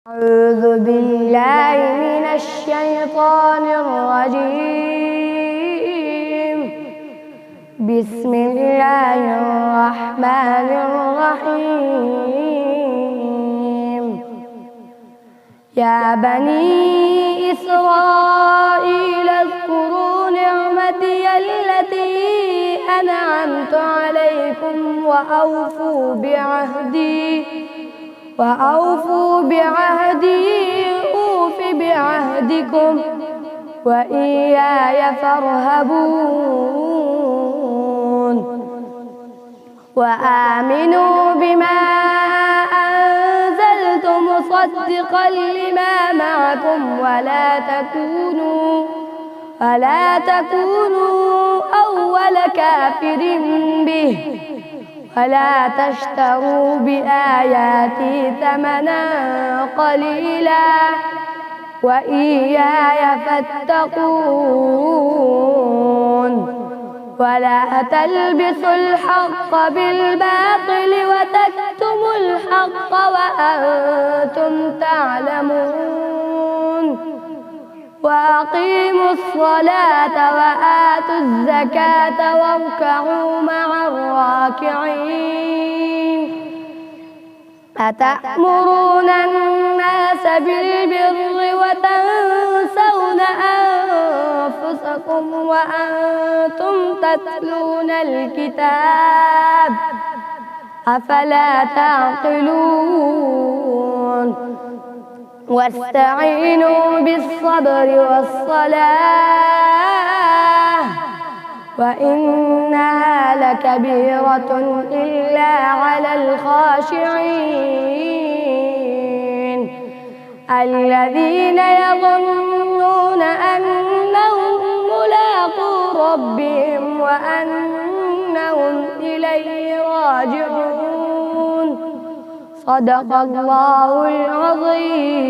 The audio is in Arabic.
أعوذ بالله من الشيطان الرجيم. بسم الله الرحمن الرحيم. يا بني إسرائيل اذكروا نعمتي التي أنعمت عليكم وأوفوا بعهدي أوف بعهدكم وإياي فارهبون. وآمنوا بما أنزلت مصدقا لما معكم ولا تكونوا أول كافر به ولا تشتروا بآياتي ثمنا قليلا وإياي فاتقون. ولا تلبسوا الحق بالباطل وتكتموا الحق وأنتم تعلمون. وأقيموا الصلاة وآتوا الزكاة واركعوا مع الراكعين. أتأمرون الناس بالبر وتنسون أنفسكم وأنتم تتلون الكتاب أفلا تعقلون. واستعينوا بالصبر والصلاة وإنها لكبيرة إلا على الخاشعين الذين يظنون أنهم ملاقو ربهم وأنهم إليه راجعون. صدق الله العظيم.